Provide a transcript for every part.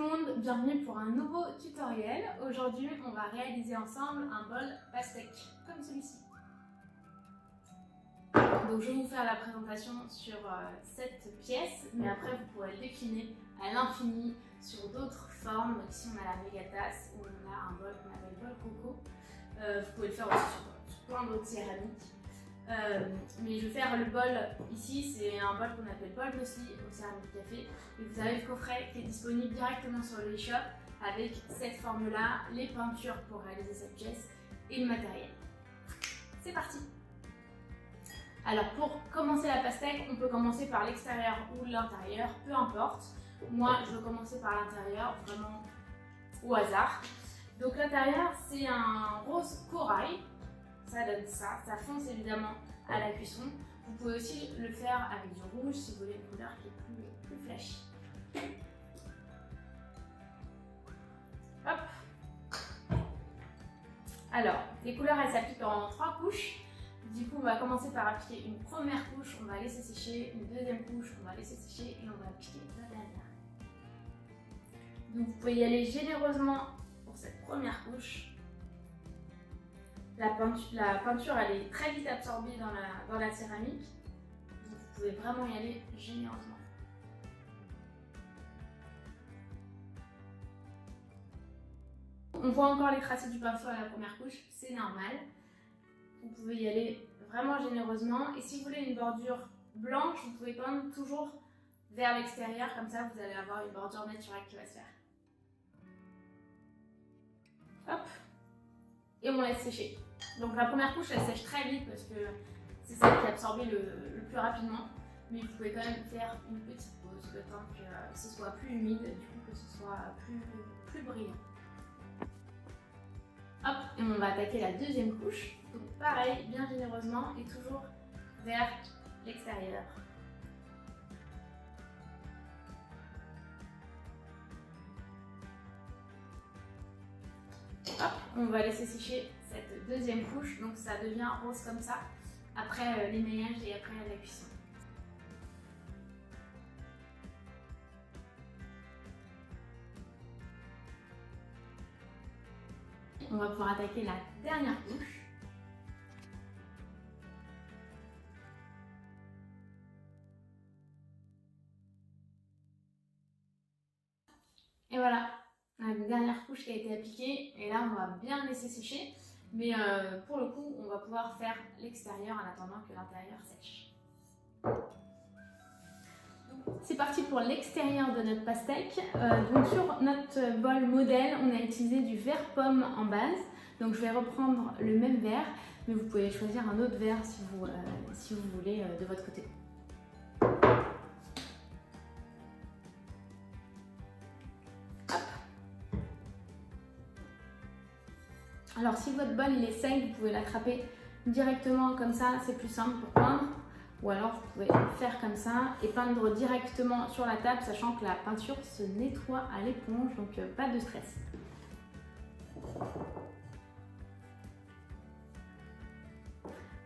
le monde, bienvenue pour un nouveau tutoriel. Aujourd'hui, on va réaliser ensemble un bol pastèque, comme celui-ci. Donc je vais vous faire la présentation sur cette pièce, mais après vous pourrez le décliner à l'infini sur d'autres formes. Ici on a la méga tasse, où on a un bol qu'on appelle bol coco. Vous pouvez le faire aussi sur plein d'autres céramiques. Mais je vais faire le bol ici, c'est un bol qu'on appelle bol muesli au Céramique Café. Et vous avez le coffret qui est disponible directement sur le e-shop avec cette forme-là, les peintures pour réaliser cette pièce et le matériel. C'est parti! Alors pour commencer la pastèque, on peut commencer par l'extérieur ou l'intérieur, peu importe. Moi, je vais commencer par l'intérieur, vraiment au hasard. Donc l'intérieur, c'est un rose corail. Ça donne ça, ça fonce évidemment à la cuisson. Vous pouvez aussi le faire avec du rouge si vous voulez une couleur qui est plus flashy. Hop. Alors, les couleurs elles s'appliquent en 3 couches. Du coup, on va commencer par appliquer une première couche, on va laisser sécher, une deuxième couche, on va laisser sécher et on va appliquer la dernière. Donc vous pouvez y aller généreusement pour cette première couche. La peinture elle est très vite absorbée dans la céramique, donc vous pouvez vraiment y aller généreusement. On voit encore les tracés du pinceau à la première couche, c'est normal. Vous pouvez y aller vraiment généreusement, et si vous voulez une bordure blanche, vous pouvez peindre toujours vers l'extérieur, comme ça vous allez avoir une bordure naturelle qui va se faire. Hop, et on laisse sécher. Donc la première couche elle sèche très vite parce que c'est celle qui est absorbée le plus rapidement, mais vous pouvez quand même faire une petite pause le temps que ce soit plus humide, du coup que ce soit plus brillant. Hop, et on va attaquer la deuxième couche, donc pareil, bien généreusement et toujours vers l'extérieur. Hop, on va laisser sécher cette deuxième couche, donc ça devient rose comme ça, après l'émaillage et après la cuisson. On va pouvoir attaquer la dernière couche. Et voilà, on a une dernière couche qui a été appliquée et là on va bien laisser sécher. Mais pour le coup, on va pouvoir faire l'extérieur en attendant que l'intérieur sèche. C'est parti pour l'extérieur de notre pastèque. Donc sur notre bol modèle, on a utilisé du verre pomme en base. Donc je vais reprendre le même verre, mais vous pouvez choisir un autre verre si vous voulez de votre côté. Alors si votre bol il est sec, vous pouvez l'attraper directement comme ça, c'est plus simple pour peindre. Ou alors vous pouvez faire comme ça et peindre directement sur la table, sachant que la peinture se nettoie à l'éponge, donc pas de stress.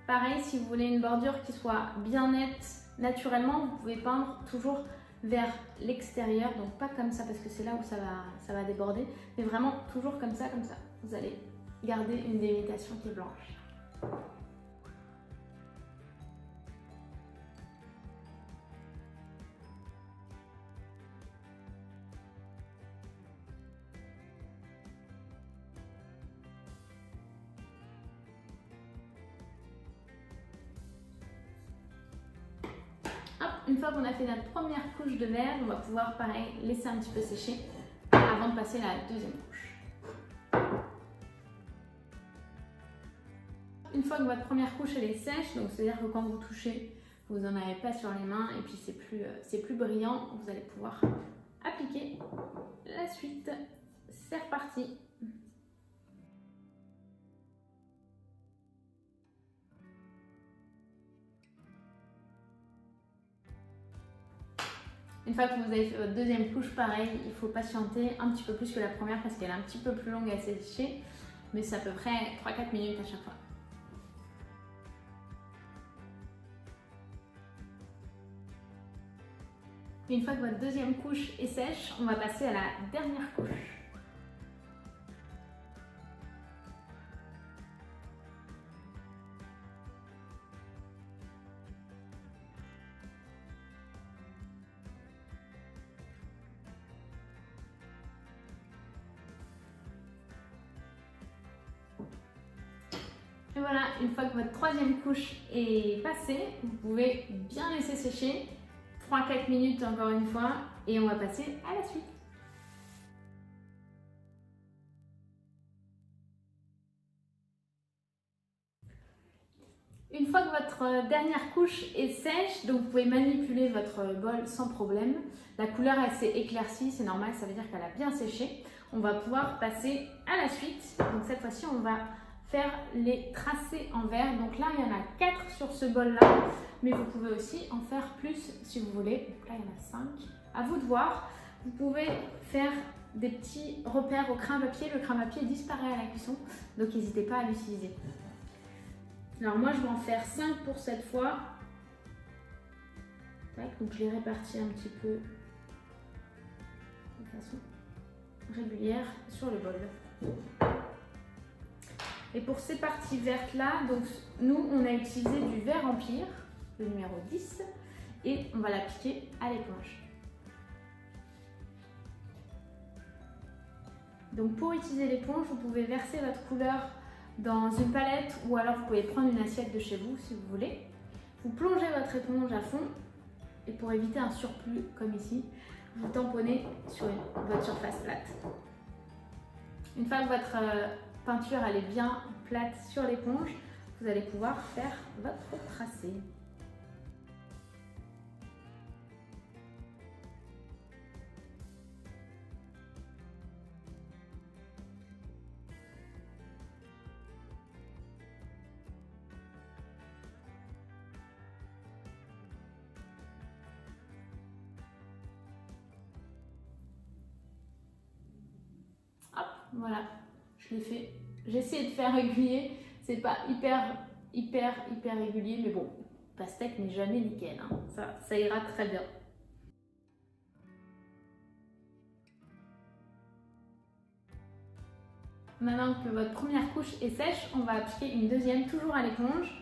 Pareil, si vous voulez une bordure qui soit bien nette naturellement, vous pouvez peindre toujours vers l'extérieur, donc pas comme ça parce que c'est là où ça va déborder, mais vraiment toujours comme ça, vous allez garder une délimitation qui est blanche. Hop, une fois qu'on a fait notre première couche de verre, on va pouvoir pareil laisser un petit peu sécher avant de passer à la deuxième couche. Une fois que votre première couche elle est sèche, donc c'est-à-dire que quand vous touchez, vous n'en avez pas sur les mains et puis c'est plus brillant, vous allez pouvoir appliquer la suite. C'est reparti. Une fois que vous avez fait votre deuxième couche, pareil, il faut patienter un petit peu plus que la première parce qu'elle est un petit peu plus longue à sécher, mais c'est à peu près 3-4 minutes à chaque fois. Une fois que votre deuxième couche est sèche, on va passer à la dernière couche. Et voilà, une fois que votre troisième couche est passée, vous pouvez bien laisser sécher 3-4 minutes encore une fois et on va passer à la suite. Une fois que votre dernière couche est sèche, donc vous pouvez manipuler votre bol sans problème. La couleur elle s'est éclaircie, c'est normal, ça veut dire qu'elle a bien séché. On va pouvoir passer à la suite. Donc cette fois-ci, on va faire les tracés en verre. Donc là, il y en a 4 sur ce bol-là, mais vous pouvez aussi en faire plus si vous voulez. Donc là, il y en a 5. À vous de voir. Vous pouvez faire des petits repères au crin papier. Le crin papier disparaît à la cuisson, donc n'hésitez pas à l'utiliser. Alors moi, je vais en faire 5 pour cette fois. Tac, donc je les répartis un petit peu de façon régulière sur le bol. Et pour ces parties vertes là, donc nous on a utilisé du verre Empire, le numéro 10, et on va l'appliquer à l'éponge. Donc pour utiliser l'éponge, vous pouvez verser votre couleur dans une palette ou alors vous pouvez prendre une assiette de chez vous si vous voulez. Vous plongez votre éponge à fond et pour éviter un surplus comme ici, vous tamponnez sur votre surface plate. Une fois que votre peinture elle est bien plate sur l'éponge, vous allez pouvoir faire votre tracé. Hop, voilà, je l'ai fait. J'ai essayé de faire régulier, c'est pas hyper régulier, mais bon, pastèque n'est jamais nickel, hein. Ça ira très bien. Maintenant que votre première couche est sèche, on va appliquer une deuxième, toujours à l'éponge.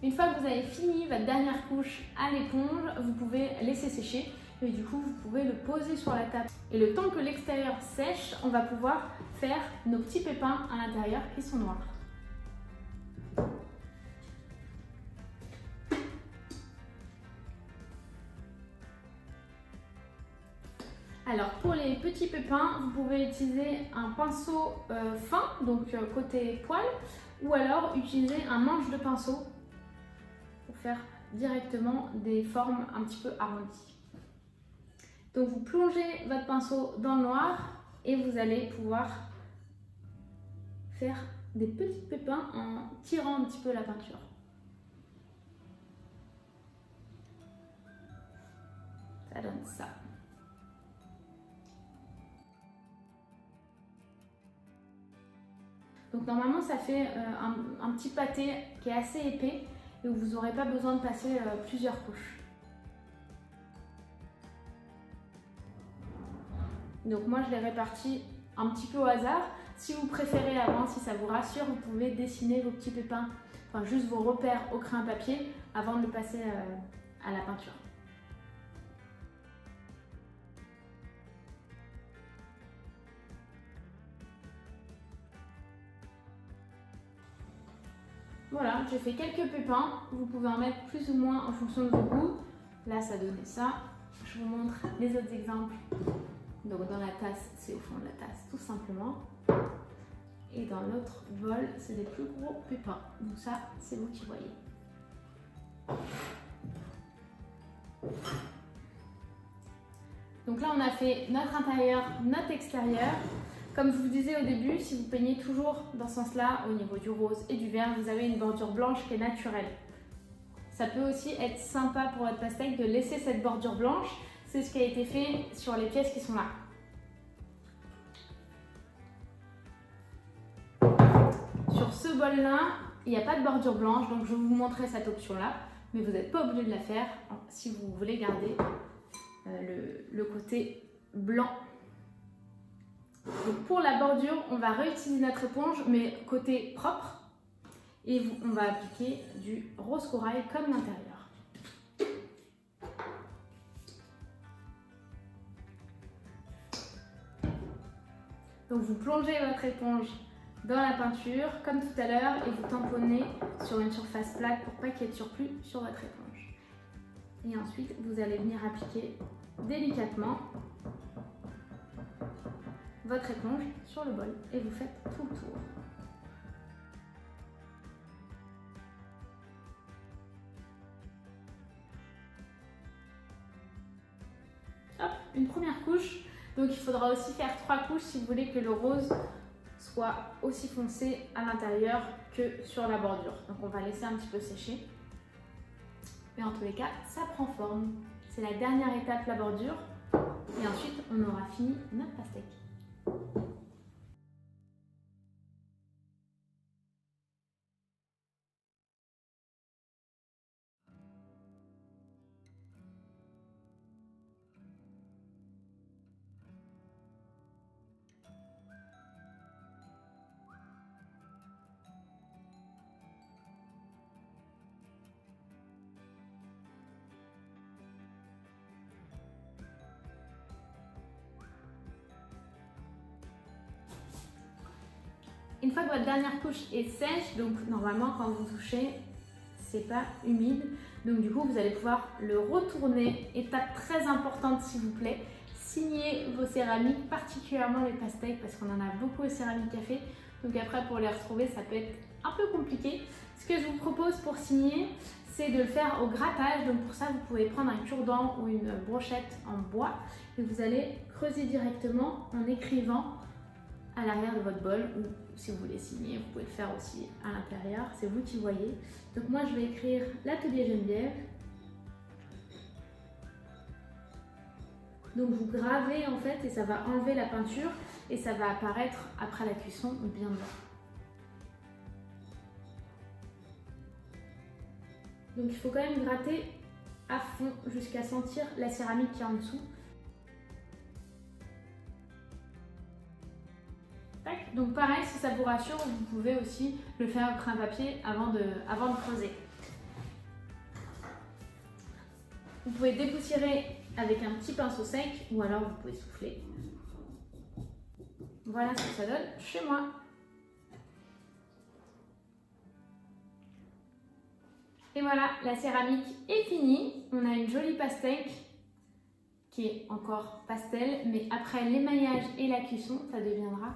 Une fois que vous avez fini votre dernière couche à l'éponge, vous pouvez laisser sécher et du coup vous pouvez le poser sur la table. Et le temps que l'extérieur sèche, on va pouvoir faire nos petits pépins à l'intérieur qui sont noirs. Alors pour les petits pépins, vous pouvez utiliser un pinceau fin, donc côté poil, ou alors utiliser un manche de pinceau pour faire directement des formes un petit peu arrondies. Donc vous plongez votre pinceau dans le noir et vous allez pouvoir faire des petits pépins en tirant un petit peu la peinture. Ça donne ça. Donc normalement ça fait un petit pâté qui est assez épais et où vous n'aurez pas besoin de passer plusieurs couches. Donc moi je l'ai réparti un petit peu au hasard. Si vous préférez avant, si ça vous rassure, vous pouvez dessiner vos petits pépins, enfin juste vos repères au crayon papier avant de le passer à la peinture. Voilà, j'ai fait quelques pépins. Vous pouvez en mettre plus ou moins en fonction de vos goûts. Là, ça donnait ça. Je vous montre les autres exemples. Donc dans la tasse, c'est au fond de la tasse, tout simplement. Et dans l'autre bol, c'est des plus gros pépins. Donc ça, c'est vous qui voyez. Donc là, on a fait notre intérieur, notre extérieur. Comme je vous disais au début, si vous peignez toujours dans ce sens-là, au niveau du rose et du vert, vous avez une bordure blanche qui est naturelle. Ça peut aussi être sympa pour votre pastèque de laisser cette bordure blanche. C'est ce qui a été fait sur les pièces qui sont là. ce bol-là, il n'y a pas de bordure blanche, donc je vais vous montrer cette option-là, mais vous n'êtes pas obligé de la faire si vous voulez garder le côté blanc. Donc pour la bordure, on va réutiliser notre éponge, mais côté propre, et on va appliquer du rose corail comme l'intérieur. Donc vous plongez votre éponge dans la peinture, comme tout à l'heure, et vous tamponnez sur une surface plate pour pas qu'il y ait de surplus sur votre éponge. Et ensuite, vous allez venir appliquer délicatement votre éponge sur le bol et vous faites tout le tour. Hop, une première couche. Donc il faudra aussi faire 3 couches si vous voulez que le rose soit aussi foncé à l'intérieur que sur la bordure. Donc on va laisser un petit peu sécher. Mais en tous les cas, ça prend forme. C'est la dernière étape, la bordure. Et ensuite, on aura fini notre pastèque. Une fois que votre dernière couche est sèche, donc normalement quand vous touchez, c'est pas humide. Donc du coup, vous allez pouvoir le retourner. Étape très importante s'il vous plaît, signez vos céramiques, particulièrement les pastèques parce qu'on en a beaucoup aux céramiques café. Donc après pour les retrouver, ça peut être un peu compliqué. Ce que je vous propose pour signer, c'est de le faire au grattage. Donc pour ça, vous pouvez prendre un cure-dent ou une brochette en bois et vous allez creuser directement en écrivant à l'arrière de votre bol, ou si vous voulez signer, vous pouvez le faire aussi à l'intérieur, c'est vous qui voyez. Donc moi je vais écrire l'atelier Geneviève. Donc vous gravez en fait et ça va enlever la peinture et ça va apparaître après la cuisson bien blanc. Donc il faut quand même gratter à fond jusqu'à sentir la céramique qui est en dessous. Donc pareil, si ça vous rassure, vous pouvez aussi le faire au crin papier avant de creuser. Vous pouvez dépoussiérer avec un petit pinceau sec ou alors vous pouvez souffler. Voilà ce que ça donne chez moi. Et voilà, la céramique est finie. On a une jolie pastèque qui est encore pastel, mais après l'émaillage et la cuisson, ça deviendra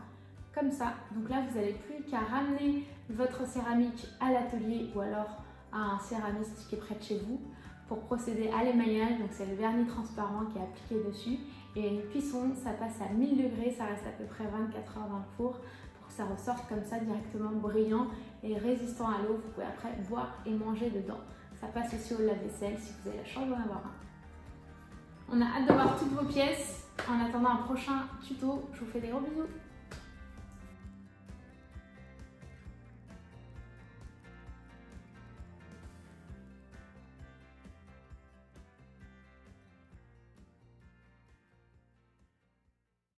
comme ça. Donc là, vous n'avez plus qu'à ramener votre céramique à l'atelier ou alors à un céramiste qui est près de chez vous pour procéder à l'émaillage. Donc c'est le vernis transparent qui est appliqué dessus. Et une cuisson, ça passe à 1000 degrés, ça reste à peu près 24 heures dans le four pour que ça ressorte comme ça directement brillant et résistant à l'eau. Vous pouvez après boire et manger dedans. Ça passe aussi au lave-vaisselle si vous avez la chance d'en avoir un. On a hâte de voir toutes vos pièces. En attendant un prochain tuto, je vous fais des gros bisous.